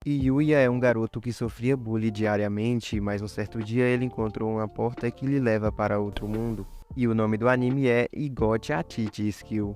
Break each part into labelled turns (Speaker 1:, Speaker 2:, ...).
Speaker 1: E Yuya é um garoto que sofria bullying diariamente, mas um certo dia ele encontrou uma porta que lhe leva para outro mundo. E o nome do anime é Igot Achichi Skill.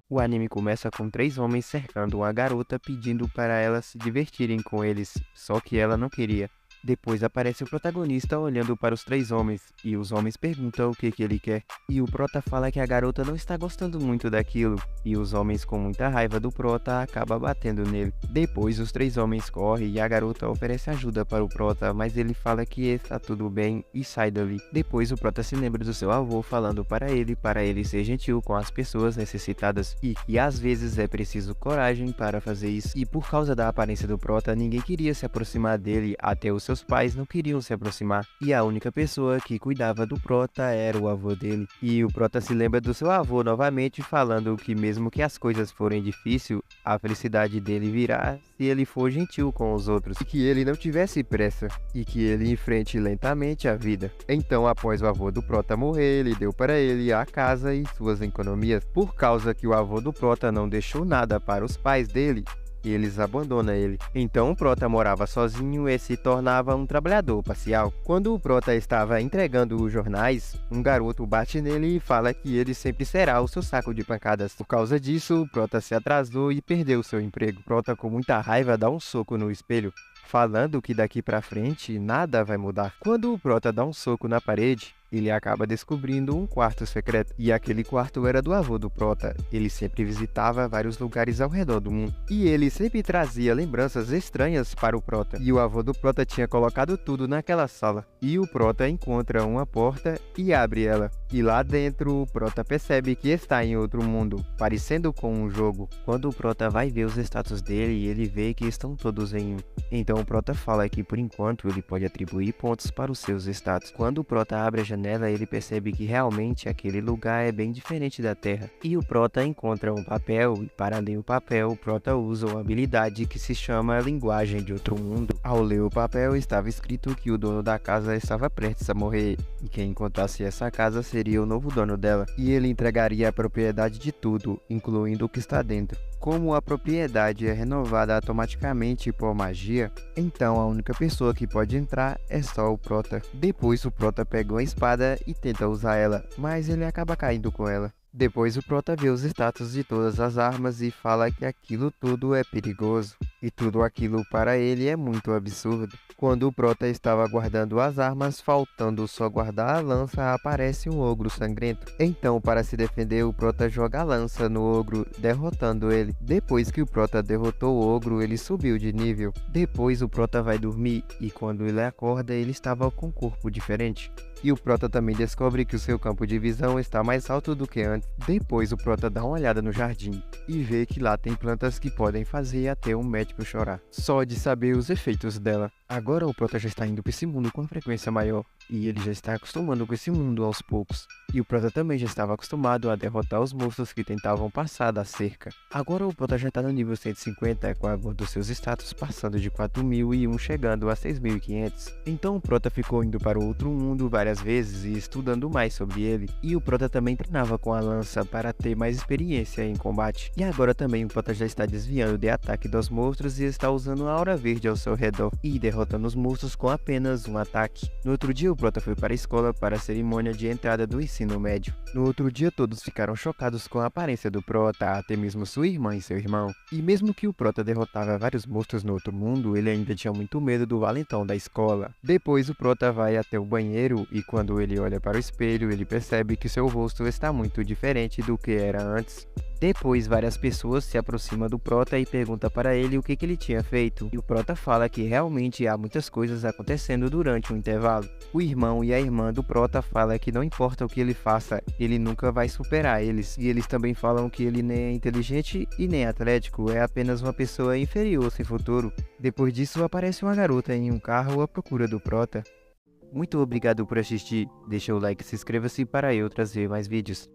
Speaker 1: O anime começa com 3 homens cercando uma garota pedindo para elas se divertirem com eles, só que ela não queria. Depois aparece o protagonista olhando para os 3 homens, e os homens perguntam o que ele quer. E o prota fala que a garota não está gostando muito daquilo, e os homens com muita raiva do prota acabam batendo nele. Depois os 3 homens correm e a garota oferece ajuda para o prota, mas ele fala que está tudo bem e sai dali. Depois o prota se lembra do seu avô falando para ele ser gentil com as pessoas necessitadas, e que às vezes é preciso coragem para fazer isso. E por causa da aparência do prota, ninguém queria se aproximar dele, até os seus pais não queriam se aproximar, e a única pessoa que cuidava do prota era o avô dele. E o prota se lembra do seu avô novamente falando que mesmo que as coisas forem difíceis, a felicidade dele virá se ele for gentil com os outros, e que ele não tivesse pressa, e que ele enfrente lentamente a vida. Então, após o avô do prota morrer, ele deu para ele a casa e suas economias. Por causa que o avô do prota não deixou nada para os pais dele, e eles abandonam ele. Então o prota morava sozinho e se tornava um trabalhador parcial. Quando o prota estava entregando os jornais, um garoto bate nele e fala que ele sempre será o seu saco de pancadas. Por causa disso, o prota se atrasou e perdeu seu emprego. O prota, com muita raiva, dá um soco no espelho, falando que daqui pra frente nada vai mudar. Quando o prota dá um soco na parede, ele acaba descobrindo um quarto secreto, e aquele quarto era do avô do prota. Ele sempre visitava vários lugares ao redor do mundo, e ele sempre trazia lembranças estranhas para o prota, e o avô do prota tinha colocado tudo naquela sala. E o prota encontra uma porta e abre ela, e lá dentro o prota percebe que está em outro mundo, parecendo com um jogo. Quando o prota vai ver os status dele, ele vê que estão todos em 1. Então o prota fala que por enquanto ele pode atribuir pontos para os seus status. Quando o prota abre a janela, ele percebe que realmente aquele lugar é bem diferente da Terra. E o prota encontra um papel, e para ler o papel, o prota usa uma habilidade que se chama Linguagem de Outro Mundo. Ao ler o papel, estava escrito que o dono da casa estava prestes a morrer, e quem encontrasse essa casa seria o novo dono dela, e ele entregaria a propriedade de tudo, incluindo o que está dentro. Como a propriedade é renovada automaticamente por magia, então a única pessoa que pode entrar é só o prota. Depois o prota pega uma espada e tenta usar ela, mas ele acaba caindo com ela. Depois o prota vê os status de todas as armas e fala que aquilo tudo é perigoso, e tudo aquilo para ele é muito absurdo. Quando o prota estava guardando as armas, faltando só guardar a lança, aparece um ogro sangrento. Então, para se defender, o prota joga a lança no ogro, derrotando ele. Depois que o prota derrotou o ogro, ele subiu de nível. Depois o prota vai dormir, e quando ele acorda, ele estava com um corpo diferente. E o prota também descobre que o seu campo de visão está mais alto do que antes. Depois o prota dá uma olhada no jardim e vê que lá tem plantas que podem fazer até um médico chorar, só de saber os efeitos dela. Agora o prota já está indo para esse mundo com frequência maior, e ele já está acostumando com esse mundo aos poucos. E o prota também já estava acostumado a derrotar os monstros que tentavam passar da cerca. Agora o prota já está no nível 150, com a dos seus status passando de 4.001 chegando a 6.500. Então o prota ficou indo para o outro mundo várias vezes e estudando mais sobre ele. E o prota também treinava com a lança para ter mais experiência em combate. E agora também o prota já está desviando de ataque dos monstros e está usando a aura verde ao seu redor e derrotando os monstros com apenas um ataque. No outro dia o prota foi para a escola para a cerimônia de entrada do ensino médio. No outro dia todos ficaram chocados com a aparência do prota, até mesmo sua irmã e seu irmão. E mesmo que o prota derrotava vários monstros no outro mundo, ele ainda tinha muito medo do valentão da escola. Depois o prota vai até o banheiro e quando ele olha para o espelho, ele percebe que seu rosto está muito diferente do que era antes. Depois, várias pessoas se aproximam do prota e perguntam para ele o que ele tinha feito. E o prota fala que realmente há muitas coisas acontecendo durante o intervalo. O irmão e a irmã do prota falam que não importa o que ele faça, ele nunca vai superar eles. E eles também falam que ele nem é inteligente e nem atlético, é apenas uma pessoa inferior sem futuro. Depois disso, aparece uma garota em um carro à procura do prota. Muito obrigado por assistir, deixa o like e se inscreva-se para eu trazer mais vídeos.